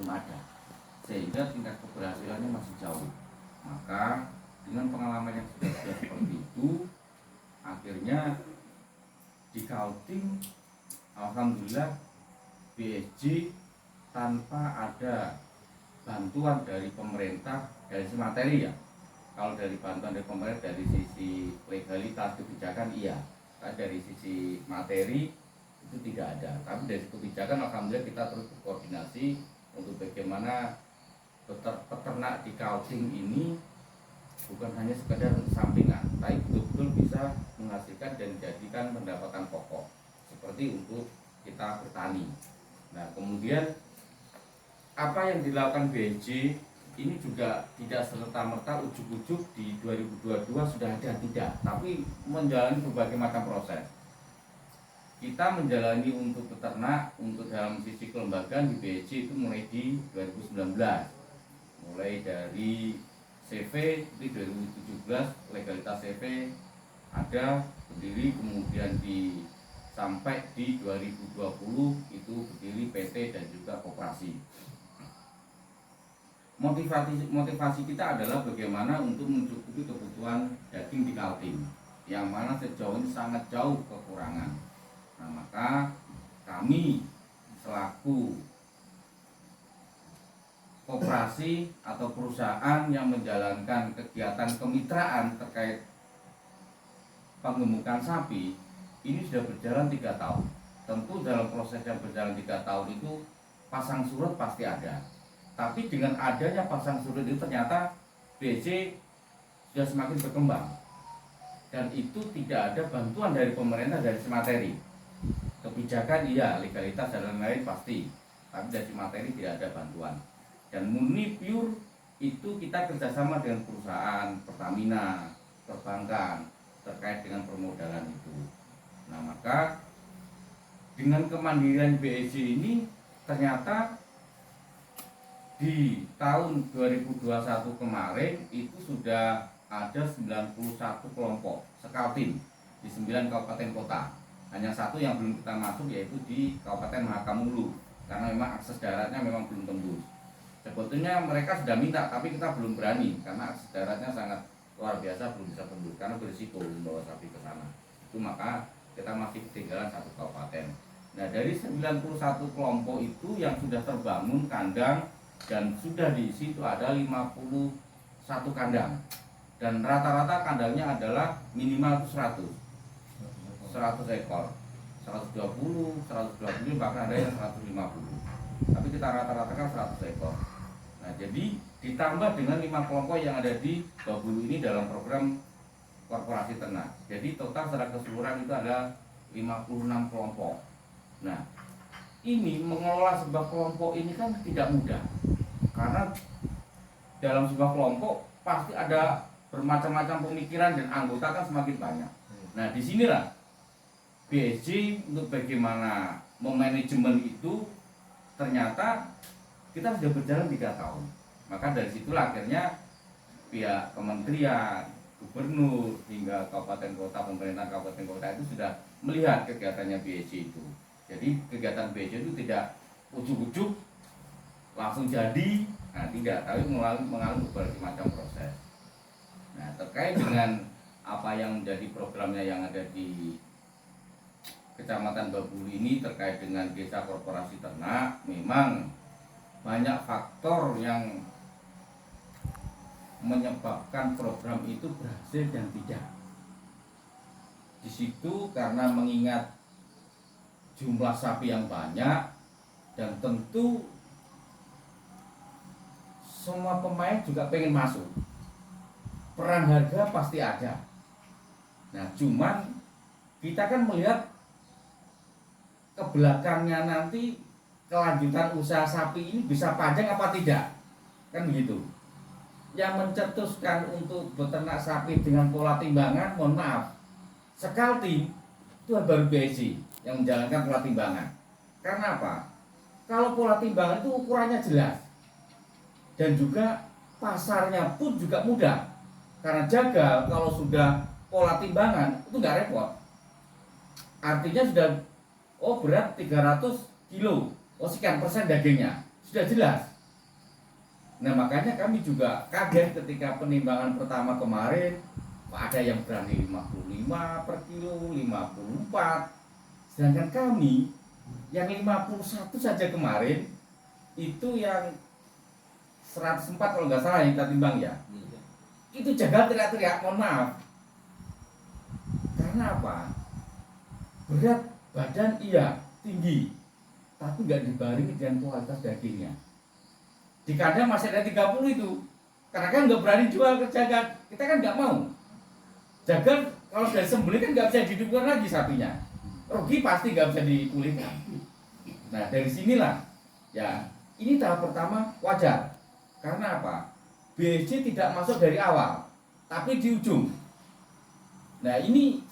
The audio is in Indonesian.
ada, sehingga tingkat keberhasilannya masih jauh. Maka dengan pengalaman yang sudah seperti itu, akhirnya di Kaltim alhamdulillah BSJ tanpa ada bantuan dari pemerintah dari sisi materi ya. Kalau dari bantuan dari pemerintah dari sisi legalitas kebijakan iya, tapi dari sisi materi itu tidak ada. Tapi dari kebijakan alhamdulillah kita terus berkoordinasi untuk bagaimana peternak di Kaltim ini bukan hanya sekedar sampingan, tapi betul-betul bisa menghasilkan dan dijadikan pendapatan pokok seperti untuk kita bertani. Nah kemudian apa yang dilakukan BSJ ini juga tidak serta-merta ujuk-ujuk di 2022 sudah ada, tidak, tapi menjalani berbagai macam proses. Kita menjalani untuk peternak, untuk dalam sisi kelembagaan di BSJ itu mulai di 2019, mulai dari CV di 2017 legalitas CV ada berdiri, kemudian sampai di 2020 itu berdiri PT dan juga koperasi. Motivasi kita adalah bagaimana untuk mencukupi kebutuhan daging di Kaltim, yang mana sejauh ini sangat jauh kekurangan. Nah maka kami selaku koperasi atau perusahaan yang menjalankan kegiatan kemitraan terkait pengemukan sapi ini sudah berjalan 3 tahun. Tentu dalam proses yang berjalan 3 tahun itu pasang surut pasti ada. Tapi dengan adanya pasang surut itu ternyata BSJ sudah semakin berkembang. Dan itu tidak ada bantuan dari pemerintah dari sisi materi. Kebijakan iya, legalitas dan lain-lain pasti. Tapi dari materi tidak ada bantuan. Dan murni pure itu kita kerjasama dengan perusahaan Pertamina, perbankan terkait dengan permodalan itu. Nah maka dengan kemandirian BSJ ini ternyata di tahun 2021 kemarin itu sudah ada 91 kelompok sekaltim di 9 kabupaten kota. Hanya satu yang belum kita masuk yaitu di Kabupaten Mahakamulu karena memang akses daratnya memang belum tembus. Sebetulnya mereka sudah minta tapi kita belum berani karena akses daratnya sangat luar biasa, belum bisa tembus karena berisiko membawa sapi ke sana. Itu maka kita masih ketinggalan satu kabupaten. Nah dari 91 kelompok itu yang sudah terbangun kandang dan sudah diisi itu ada 51 kandang dan rata-rata kandangnya adalah minimal 100 ekor, 120, 120 bahkan ada yang 150. Tapi kita rata-rata kan 100 ekor. Nah jadi ditambah dengan 5 kelompok yang ada di Babulu ini dalam program korporasi ternak. Jadi total secara keseluruhan itu ada 56 kelompok. Nah ini mengelola sebuah kelompok ini kan tidak mudah karena dalam sebuah kelompok pasti ada bermacam-macam pemikiran dan anggota kan semakin banyak. Nah disinilah BSJ untuk bagaimana memanajemen itu ternyata kita sudah berjalan 3 tahun. Maka dari situlah akhirnya pihak kementerian, gubernur hingga kabupaten kota, pemerintahan kabupaten kota itu sudah melihat kegiatannya BSJ itu. Jadi kegiatan BSJ itu tidak ujuk-ujuk langsung jadi, nah tidak, tapi mengalami berbagai macam proses. Nah terkait dengan apa yang menjadi programnya yang ada di Kecamatan Babulu ini terkait dengan desa korporasi ternak, memang banyak faktor yang menyebabkan program itu berhasil dan tidak. Di situ karena mengingat jumlah sapi yang banyak dan tentu semua pemain juga pengen masuk. Perang harga pasti ada. Nah, cuman kita kan melihat ke belakangnya nanti kelanjutan usaha sapi ini bisa panjang apa tidak. Kan begitu. Yang mencetuskan untuk beternak sapi dengan pola timbangan, mohon maaf, Sekaltim itu baru BSJ yang menjalankan pola timbangan. Karena apa? Kalau pola timbangan itu ukurannya jelas dan juga pasarnya pun juga mudah. Karena jagal kalau sudah pola timbangan itu nggak repot. Artinya sudah berat 300 kilo, sekian persen dagingnya sudah jelas. Nah makanya kami juga kaget ketika penimbangan pertama kemarin, ada yang berani 55 per kilo, 54. Sedangkan kami yang 51 saja kemarin, itu yang 104 kalau nggak salah yang kita timbang ya. Itu jagal teriak-teriak, mohon maaf. Karena apa? Berat badan iya tinggi, tapi nggak dibarengi dengan kualitas dagingnya. Di kandang masih ada 30 itu, karena kan nggak berani jual ke jagat, kita kan nggak mau. Jagat kalau sudah sembelih kan nggak bisa dihidupkan lagi sapinya, rugi pasti nggak bisa dipulihkan. Nah dari sinilah ya, ini tahap pertama wajar. Karena apa? BSC tidak masuk dari awal, tapi di ujung. Nah ini